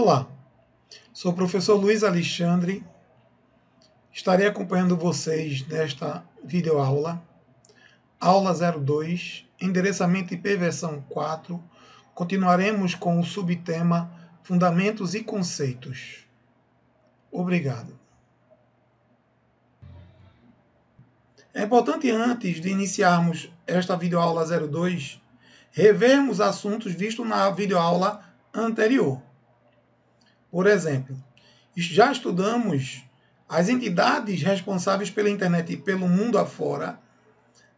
Olá, sou o professor Luiz Alexandre, estarei acompanhando vocês nesta videoaula, aula 02, endereçamento IP versão 4, continuaremos com o subtema Fundamentos e Conceitos. Obrigado. É importante, antes de iniciarmos esta videoaula 02, revermos assuntos vistos na videoaula anterior. Por exemplo, já estudamos as entidades responsáveis pela internet e pelo mundo afora,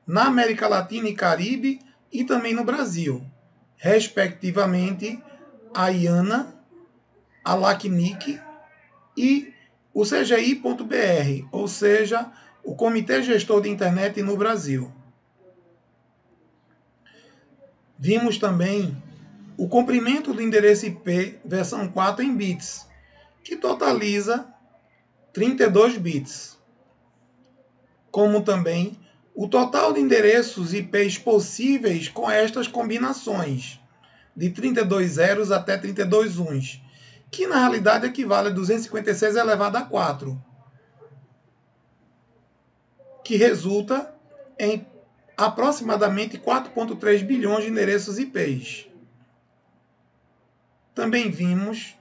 na América Latina e Caribe e também no Brasil, respectivamente a IANA, a LACNIC e o CGI.br, ou seja, o Comitê Gestor de Internet no Brasil. Vimos também o comprimento do endereço IP versão 4 em bits, que totaliza 32 bits, como também o total de endereços IPs possíveis com estas combinações, de 32 zeros até 32 uns, que na realidade equivale a 256 elevado a 4, que resulta em aproximadamente 4,3 bilhões de endereços IPs. Também vimos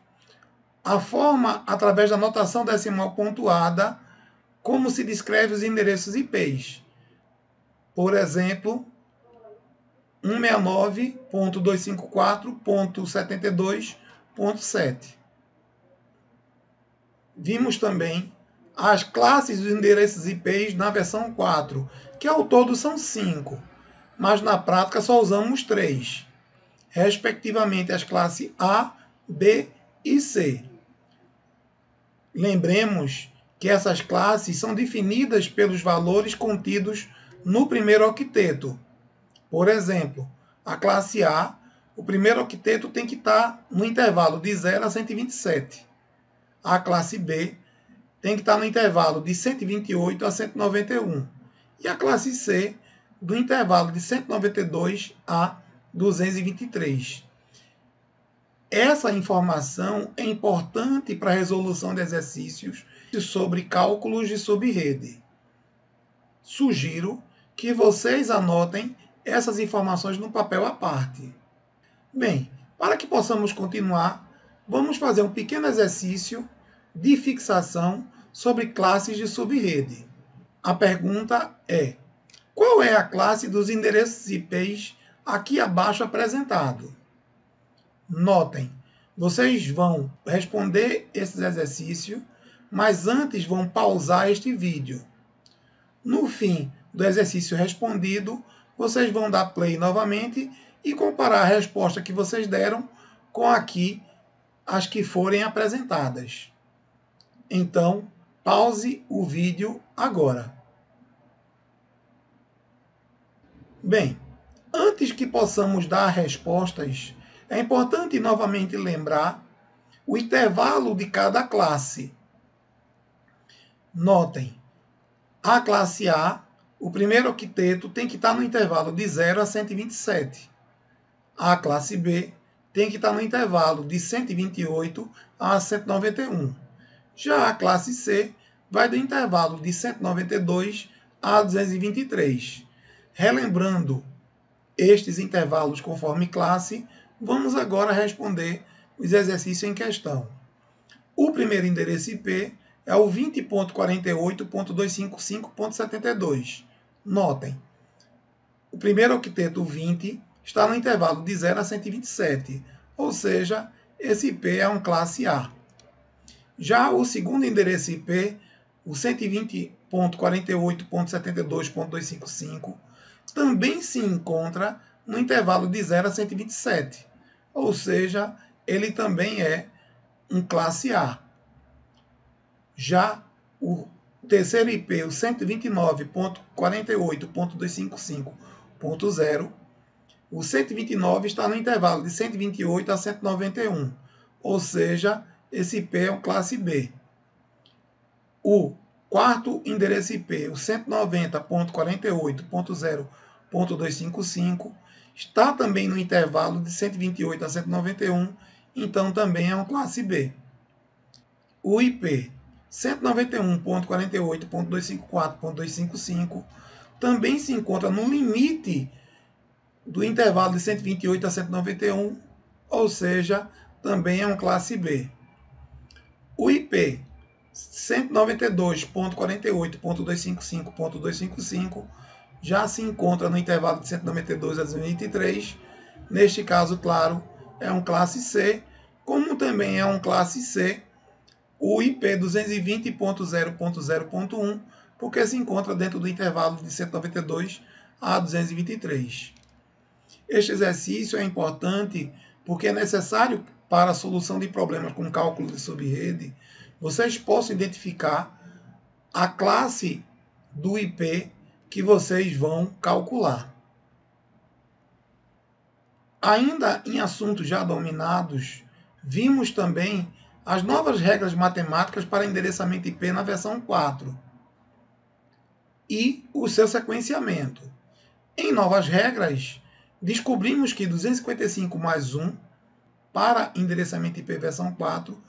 a forma, através da notação decimal pontuada, como se descreve os endereços IPs. Por exemplo, 169.254.72.7. Vimos também as classes dos endereços IPs na versão 4, que ao todo são 5, mas na prática só usamos 3, respectivamente as classes A, B e C. Lembremos que essas classes são definidas pelos valores contidos no primeiro octeto. Por exemplo, a classe A, o primeiro octeto tem que estar no intervalo de 0 a 127. A classe B tem que estar no intervalo de 128 a 191. E a classe C, do intervalo de 192 a 223. Essa informação é importante para a resolução de exercícios sobre cálculos de subrede. Sugiro que vocês anotem essas informações no papel à parte. Bem, para que possamos continuar, vamos fazer um pequeno exercício de fixação sobre classes de subrede. A pergunta é: qual é a classe dos endereços IPs aqui abaixo apresentado? Notem, vocês vão responder esse exercício, mas antes vão pausar este vídeo. No fim do exercício respondido, vocês vão dar play novamente e comparar a resposta que vocês deram com aqui as que forem apresentadas. Então, pause o vídeo agora. Bem, antes que possamos dar respostas, é importante novamente lembrar o intervalo de cada classe. Notem, a classe A, o primeiro octeto tem que estar no intervalo de 0 a 127. A classe B tem que estar no intervalo de 128 a 191. Já a classe C vai do intervalo de 192 a 223. Relembrando estes intervalos conforme classe, vamos agora responder os exercícios em questão. O primeiro endereço IP é o 20.48.255.72. Notem, o primeiro octeto 20 está no intervalo de 0 a 127, ou seja, esse IP é um classe A. Já o segundo endereço IP, o 120.48.72.255, também se encontra no intervalo de 0 a 127, ou seja, ele também é um classe A. Já o terceiro IP, o 129.48.255.0, o 129 está no intervalo de 128 a 191, ou seja, esse IP é um classe B. O quarto endereço IP, o 190.48.0.255, está também no intervalo de 128 a 191, então também é uma classe B. O IP 191.48.254.255 também se encontra no limite do intervalo de 128 a 191, ou seja, também é uma classe B. O IP 192.48.255.255 já se encontra no intervalo de 192 a 223. Neste caso, claro, é um classe C, como também é um classe C o IP 220.0.0.1, porque se encontra dentro do intervalo de 192 a 223. Este exercício é importante porque é necessário para a solução de problemas com cálculo de subrede, vocês possam identificar a classe do IP que vocês vão calcular. Ainda em assuntos já dominados, vimos também as novas regras matemáticas para endereçamento IP na versão 4 e o seu sequenciamento. Em novas regras, descobrimos que 255 mais 1 para endereçamento IP versão 4,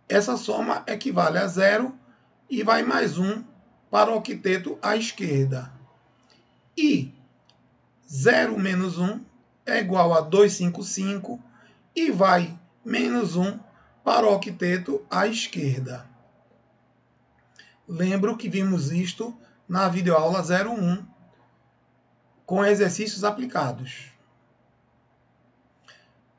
essa soma equivale a 0 e vai mais 1 para o octeto à esquerda. E 0 menos 1 é igual a 255 e vai menos 1 para o octeto à esquerda. Lembro que vimos isto na videoaula 01 com exercícios aplicados.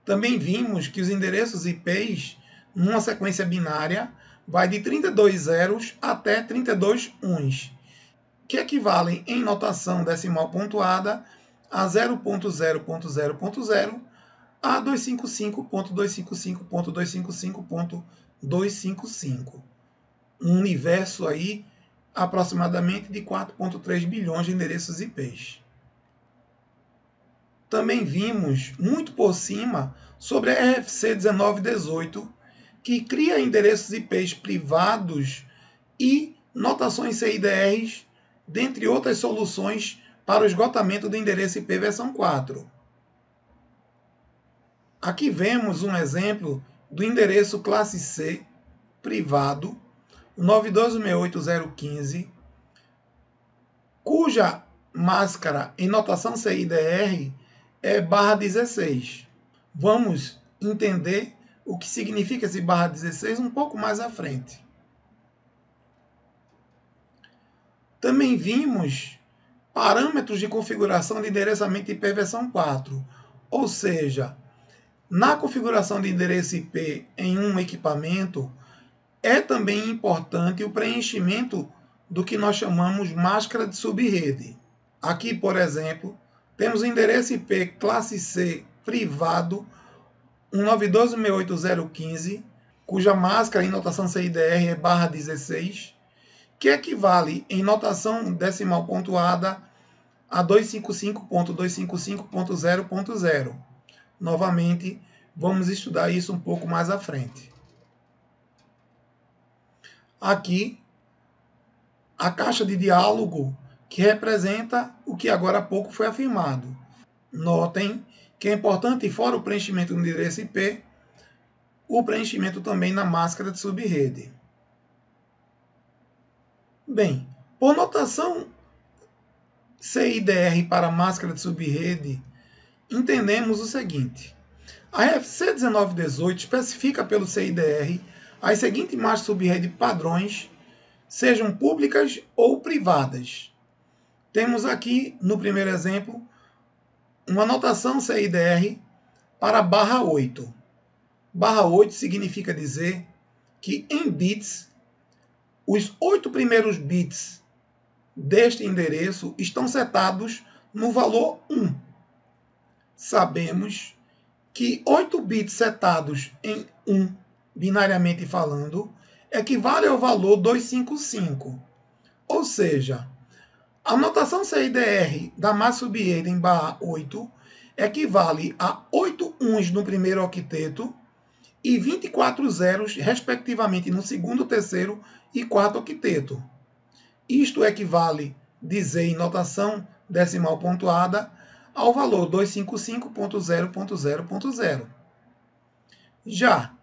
Também vimos que os endereços IPs, numa sequência binária, vai de 32 zeros até 32 uns, que equivalem em notação decimal pontuada a 0.0.0.0 a 255.255.255.255. Um universo aí aproximadamente de 4,3 bilhões de endereços IPs. Também vimos, muito por cima, sobre a RFC 1918, que cria endereços IPs privados e notações CIDRs, dentre outras soluções para o esgotamento do endereço IP versão 4. Aqui vemos um exemplo do endereço classe C privado 92.168.015, cuja máscara em notação CIDR é /16. Vamos entender o que significa esse /16 um pouco mais à frente. Também vimos parâmetros de configuração de endereçamento IP versão 4, ou seja, na configuração de endereço IP em um equipamento, é também importante o preenchimento do que nós chamamos máscara de subrede. Aqui, por exemplo, temos o endereço IP classe C privado 192.168.015, cuja máscara em notação CIDR é /16, que equivale em notação decimal pontuada a 255.255.0.0. Novamente, vamos estudar isso um pouco mais à frente. Aqui, a caixa de diálogo que representa o que agora há pouco foi afirmado. Notem que é importante, fora o preenchimento do endereço IP, o preenchimento também na máscara de subrede. Bem, por notação CIDR para máscara de subrede, entendemos o seguinte. A RFC 1918 especifica pelo CIDR as seguintes masters de subrede padrões, sejam públicas ou privadas. Temos aqui, no primeiro exemplo, uma notação CIDR para /8. /8 significa dizer que em bits, os 8 primeiros bits deste endereço estão setados no valor 1. Sabemos que 8 bits setados em 1, binariamente falando, equivale ao valor 255. Ou seja, a notação CIDR da massa subrede em /8 equivale a 8 uns no primeiro octeto e 24 zeros, respectivamente, no segundo, terceiro e quarto octeto. Isto equivale, dizer em notação decimal pontuada, ao valor 255.0.0.0. Já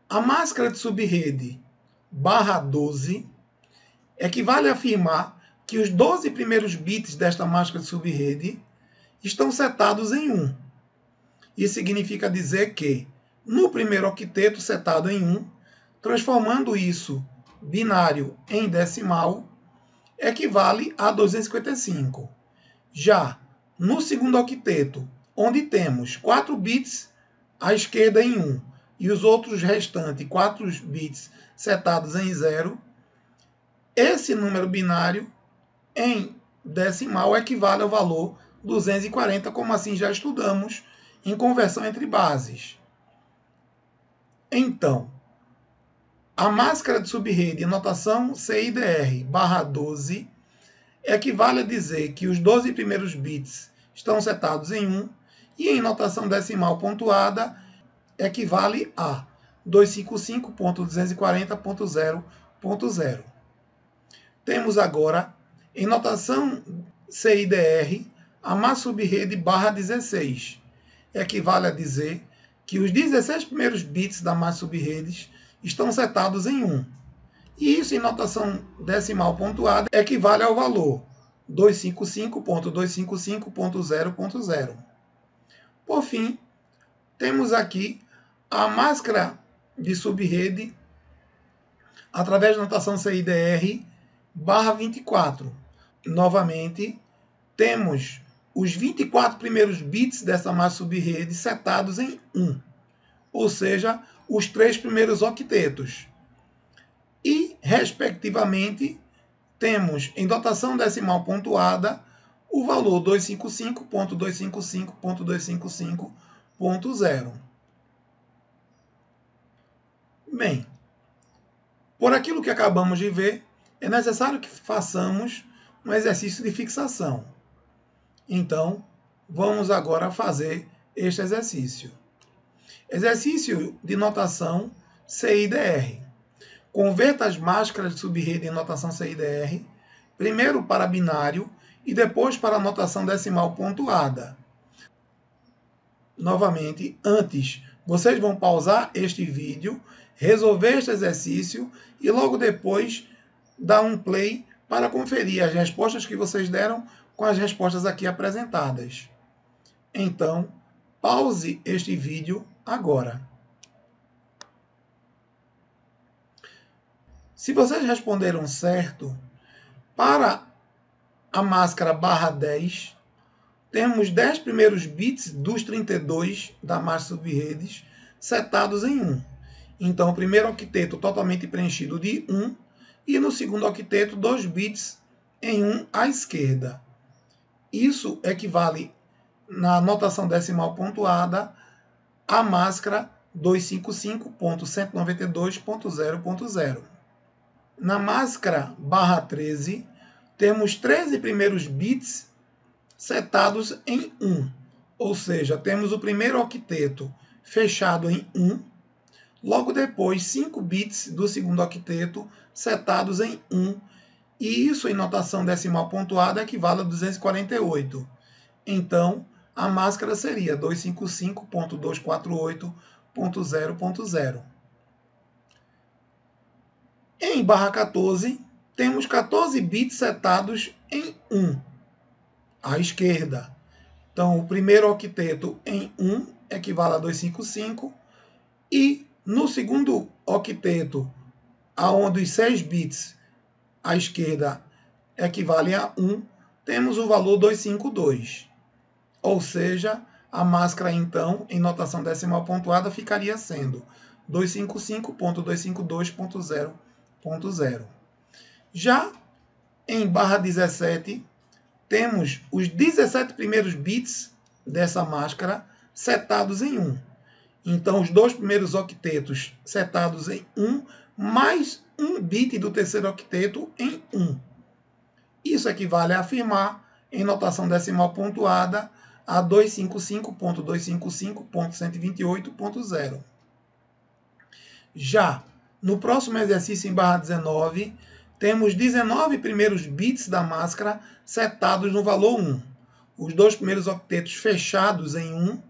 a máscara de subrede /12 equivale a afirmar que os 12 primeiros bits desta máscara de subrede estão setados em 1. Isso significa dizer que, no primeiro octeto setado em 1, transformando isso binário em decimal, equivale a 255. Já no segundo octeto, onde temos 4 bits à esquerda em 1 e os outros restantes 4 bits setados em 0, esse número binário em decimal equivale ao valor 240, como assim já estudamos em conversão entre bases. Então, a máscara de subrede em notação CIDR /12 equivale a dizer que os 12 primeiros bits estão setados em 1 e em notação decimal pontuada equivale a 255.240.0.0. Temos agora, em notação CIDR, a massa subrede /16 equivale a dizer que os 16 primeiros bits da massa subrede estão setados em 1. E isso em notação decimal pontuada equivale ao valor 255.255.0.0. Por fim, temos aqui a máscara de subrede através da notação CIDR /24. Novamente, temos os 24 primeiros bits dessa massa subrede setados em 1, ou seja, os 3 primeiros octetos. E, respectivamente, temos em notação decimal pontuada o valor 255.255.255.0. Bem, por aquilo que acabamos de ver, é necessário que façamos um exercício de fixação. Então, vamos agora fazer este exercício. Exercício de notação CIDR. Converta as máscaras de subrede em notação CIDR, primeiro para binário e depois para a notação decimal pontuada. Novamente, antes, vocês vão pausar este vídeo, resolver este exercício e logo depois dar um play para conferir as respostas que vocês deram com as respostas aqui apresentadas. Então, pause este vídeo agora. Se vocês responderam certo, para a máscara /10, temos 10 primeiros bits dos 32 da máscara subredes setados em 1. Então, o primeiro octeto totalmente preenchido de 1 e no segundo octeto 2 bits em 1 à esquerda. Isso equivale, na notação decimal pontuada, à máscara 255.192.0.0. Na máscara /13, temos 13 primeiros bits setados em 1, ou seja, temos o primeiro octeto fechado em 1, logo depois 5 bits do segundo octeto setados em 1, e isso em notação decimal pontuada equivale a 248. Então, a máscara seria 255.248.0.0. Em /14, temos 14 bits setados em 1, à esquerda. Então, o primeiro octeto em 1 equivale a 255, e no segundo octeto, aonde os 6 bits à esquerda equivalem a 1, temos o valor 252. Ou seja, a máscara, então, em notação decimal pontuada, ficaria sendo 255.252.0.0. Já em /17, temos os 17 primeiros bits dessa máscara setados em 1. Então, os 2 primeiros octetos setados em 1, mais 1 bit do terceiro octeto em 1. Isso equivale a afirmar, em notação decimal pontuada, a 255.255.128.0. Já no próximo exercício, em /19, temos 19 primeiros bits da máscara setados no valor 1. Os 2 primeiros octetos fechados em 1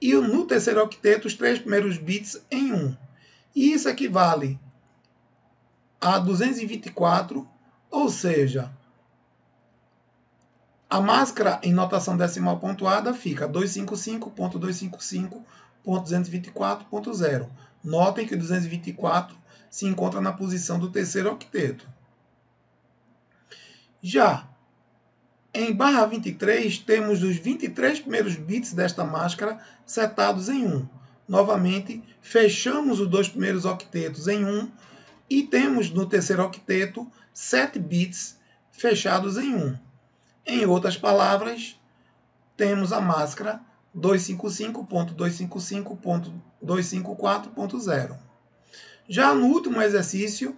e no terceiro octeto os 3 primeiros bits em 1. E isso equivale a 224, ou seja, a máscara em notação decimal pontuada fica 255.255.224.0. Notem que o 224 se encontra na posição do terceiro octeto. Já em barra 23, temos os 23 primeiros bits desta máscara setados em 1. Novamente, fechamos os 2 primeiros octetos em 1 e temos no terceiro octeto 7 bits fechados em 1. Em outras palavras, temos a máscara 255.255.254.0. Já no último exercício,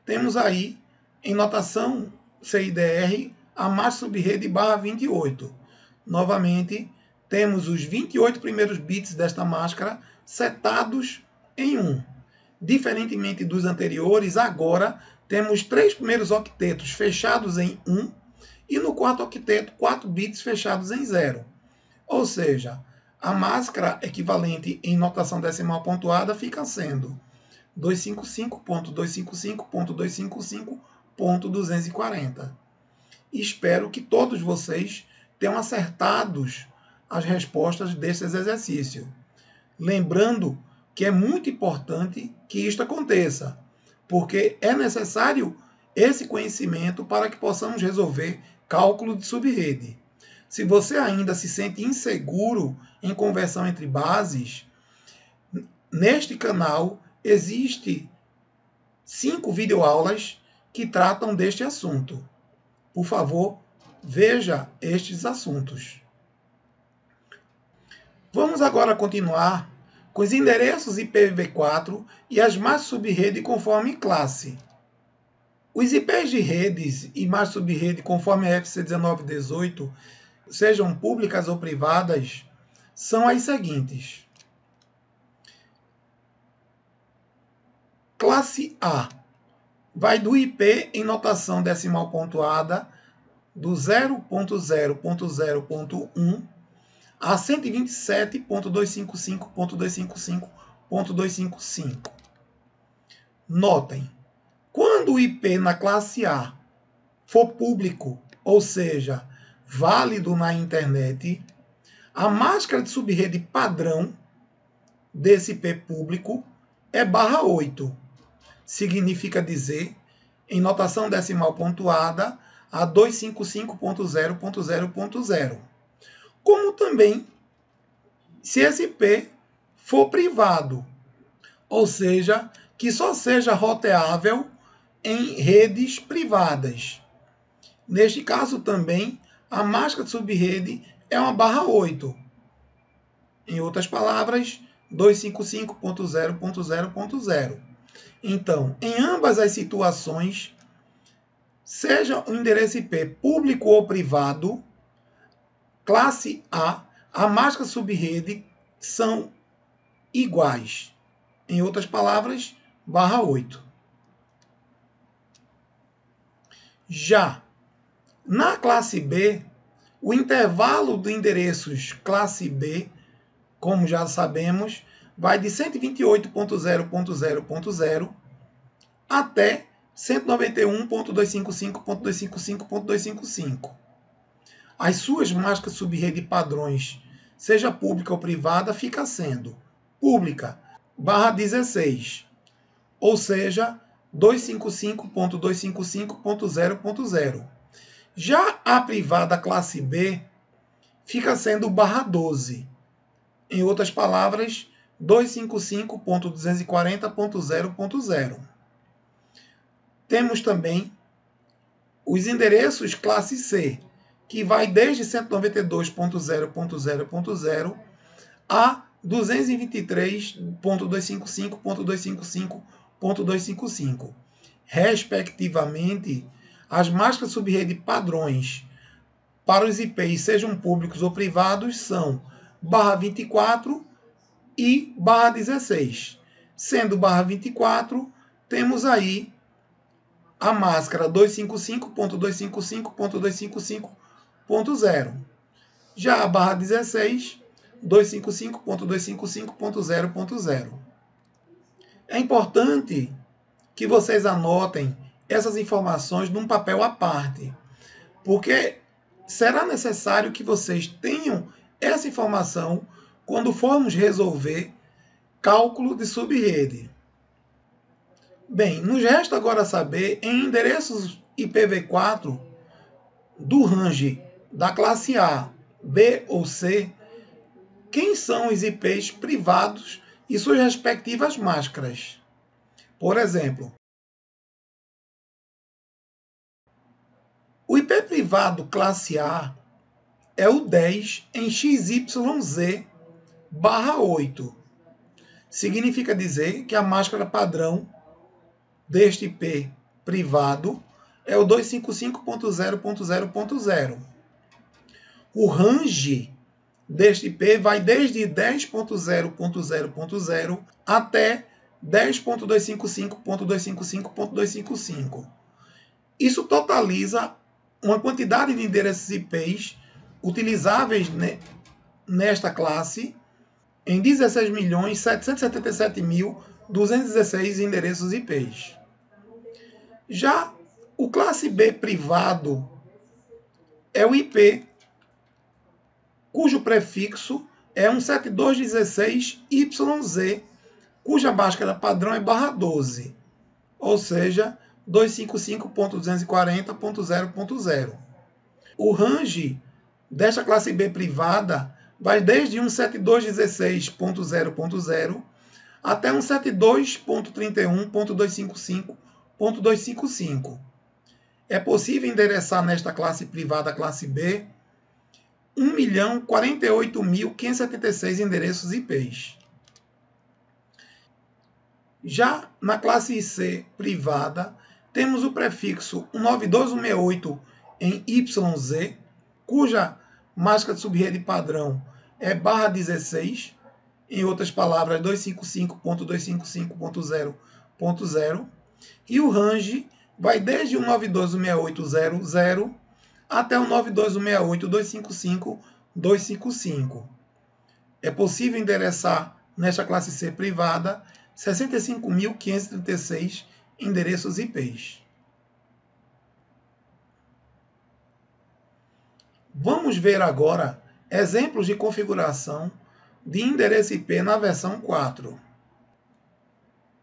temos aí, em notação CIDR, a máscara sub-rede barra 28. Novamente, temos os 28 primeiros bits desta máscara setados em 1. Diferentemente dos anteriores, agora temos 3 primeiros octetos fechados em 1 e no quarto octeto 4 bits fechados em 0. Ou seja, a máscara equivalente em notação decimal pontuada fica sendo 255.255.255.240. Espero que todos vocês tenham acertado as respostas desses exercícios. Lembrando que é muito importante que isto aconteça, porque é necessário esse conhecimento para que possamos resolver cálculo de subrede. Se você ainda se sente inseguro em conversão entre bases, neste canal existe 5 videoaulas que tratam deste assunto. Por favor, veja estes assuntos. Vamos agora continuar com os endereços IPv4 e as máquinas sub-rede conforme classe. Os IPs de redes e máquinas sub-rede conforme a FC 1918, sejam públicas ou privadas, são as seguintes. Classe A vai do IP em notação decimal pontuada do 0.0.0.1 a 127.255.255.255. Notem, quando o IP na classe A for público, ou seja, válido na internet, a máscara de subrede padrão desse IP público é barra 8. Significa dizer, em notação decimal pontuada, a 255.0.0.0. Como também se esse IP for privado, ou seja, que só seja roteável em redes privadas. Neste caso também, a máscara de subrede é uma barra 8. Em outras palavras, 255.0.0.0. Então, em ambas as situações, seja o endereço IP público ou privado, classe A máscara subrede são iguais. Em outras palavras, barra 8. Já na classe B, o intervalo de endereços classe B, como já sabemos, vai de 128.0.0.0 até 191.255.255.255. As suas máscaras subrede padrões, seja pública ou privada, fica sendo pública, barra 16, ou seja, 255.255.0.0. Já a privada classe B fica sendo barra 12. Em outras palavras, 255.240.0.0. Temos também os endereços classe C, que vai desde 192.0.0.0 a 223.255.255.255, respectivamente. As máscaras subrede padrões para os IPs, sejam públicos ou privados, são barra 24 e barra 16. Sendo barra 24, temos aí a máscara 255.255.255.0. Já a barra 16, 255.255.0.0. É importante que vocês anotem essas informações num papel à parte, porque será necessário que vocês tenham essa informação quando formos resolver cálculo de subrede. Bem, nos resta agora saber em endereços IPv4 do range da classe A, B ou C, quem são os IPs privados e suas respectivas máscaras. Por exemplo, o IP privado classe A é o 10 em XYZ/8. Significa dizer que a máscara padrão deste IP privado é o 255.0.0.0. O range deste IP vai desde 10.0.0.0 até 10.255.255.255. Isso totaliza uma quantidade de endereços IPs utilizáveis nesta classe em 16.777.216 endereços IPs. Já o classe B privado é o IP cujo prefixo é um 7216YZ, cuja máscara padrão é /12, ou seja, 255.240.0.0. O range desta classe B privada vai desde 172.16.0.0 até 172.31.255.255. É possível endereçar nesta classe privada, classe B, 1.048.576 endereços IPs. Já na classe C privada, temos o prefixo 192.168 em YZ, cuja máscara de subrede padrão é /16, em outras palavras, 255.255.0.0, e o range vai desde o 192.168.0.0 até o 92.168.255.255. É possível endereçar nesta classe C privada 65.536 endereços IPs. Vamos ver agora exemplos de configuração de endereço IP na versão 4.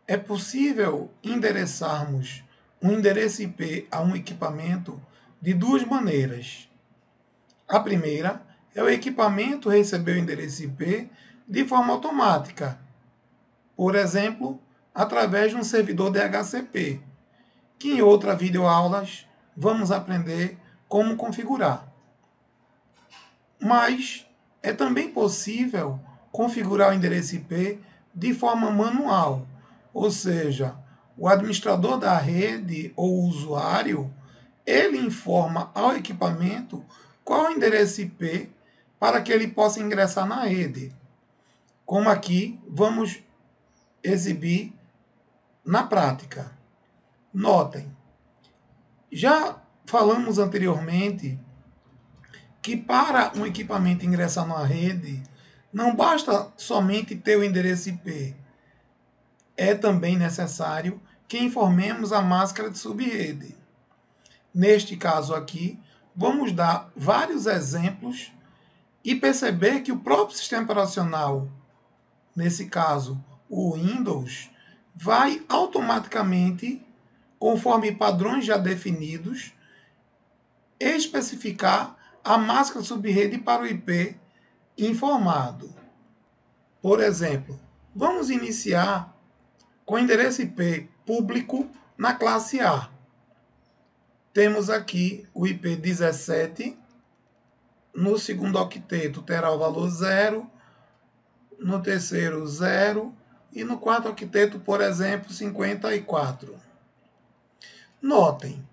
É possível endereçarmos um endereço IP a um equipamento de duas maneiras. A primeira é o equipamento receber o endereço IP de forma automática, por exemplo, através de um servidor DHCP, que em outras videoaulas vamos aprender como configurar. Mas é também possível configurar o endereço IP de forma manual, ou seja, o administrador da rede ou o usuário, ele informa ao equipamento qual é o endereço IP para que ele possa ingressar na rede. Como aqui vamos exibir na prática. Notem, já falamos anteriormente que para um equipamento ingressar na rede, não basta somente ter o endereço IP. É também necessário que informemos a máscara de subrede. Neste caso aqui, vamos dar vários exemplos e perceber que o próprio sistema operacional, nesse caso o Windows, vai automaticamente, conforme padrões já definidos, especificar a máscara de subrede para o IP informado. Por exemplo, vamos iniciar com o endereço IP público na classe A. Temos aqui o IP 17, no segundo octeto terá o valor 0, no terceiro 0 e no quarto octeto, por exemplo, 54. Notem,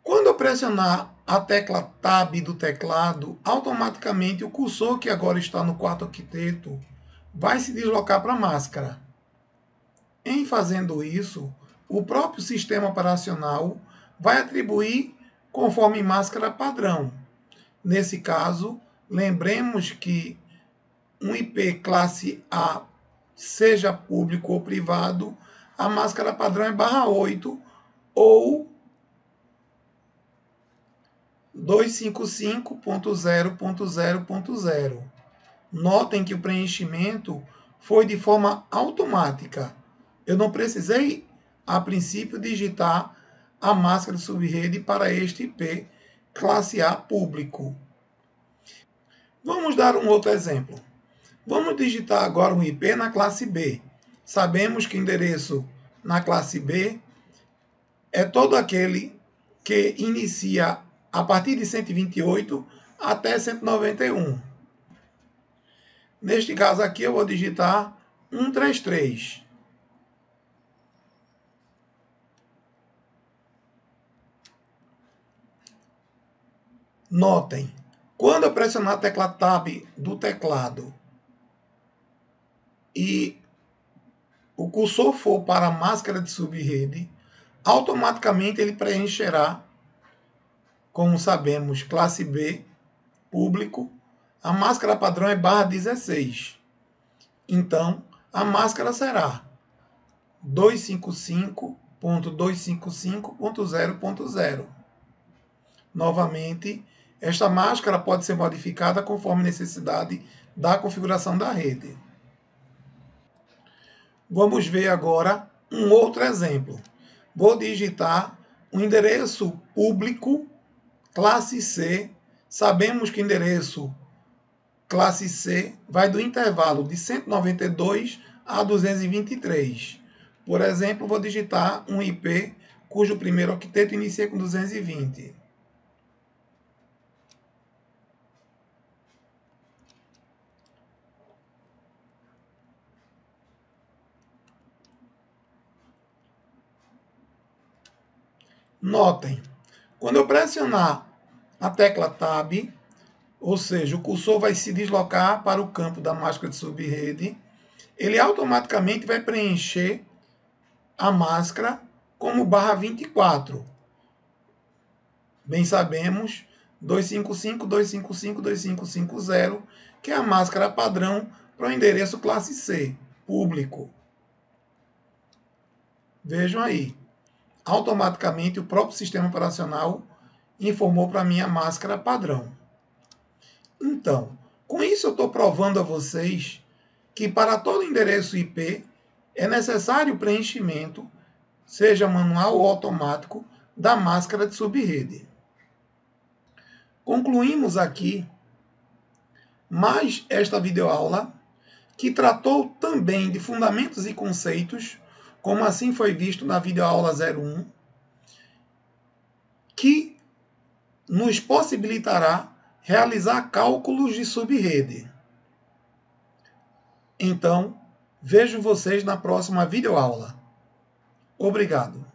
quando eu pressionar a tecla Tab do teclado, automaticamente o cursor, que agora está no quarto octeto, vai se deslocar para a máscara. Em fazendo isso, o próprio sistema operacional vai atribuir conforme máscara padrão. Nesse caso, lembremos que um IP classe A, seja público ou privado, a máscara padrão é /8 ou 255.0.0.0. Notem que o preenchimento foi de forma automática. Eu não precisei, a princípio, digitar a máscara de subrede para este IP classe A público. Vamos dar um outro exemplo. Vamos digitar agora um IP na classe B. Sabemos que o endereço na classe B é todo aquele que inicia a partir de 128 até 191. Neste caso aqui eu vou digitar 133. Notem, quando eu pressionar a tecla Tab do teclado e o cursor for para a máscara de subrede, automaticamente ele preencherá, como sabemos, classe B, público. A máscara padrão é /16. Então, a máscara será 255.255.0.0. Novamente, esta máscara pode ser modificada conforme necessidade da configuração da rede. Vamos ver agora um outro exemplo. Vou digitar o endereço público classe C. Sabemos que o endereço classe C vai do intervalo de 192 a 223. Por exemplo, vou digitar um IP cujo primeiro octeto inicia com 220. Notem, quando eu pressionar a tecla Tab, ou seja, o cursor vai se deslocar para o campo da máscara de subrede, ele automaticamente vai preencher a máscara como /24. Bem sabemos, 255.255.255.0, que é a máscara padrão para o endereço classe C, público. Vejam aí, automaticamente o próprio sistema operacional informou para mim a máscara padrão. Então, com isso eu estou provando a vocês que para todo endereço IP é necessário o preenchimento, seja manual ou automático, da máscara de subrede. Concluímos aqui mais esta videoaula, que tratou também de fundamentos e conceitos, como assim foi visto na videoaula 01, que nos possibilitará realizar cálculos de subrede. Então, vejo vocês na próxima videoaula. Obrigado.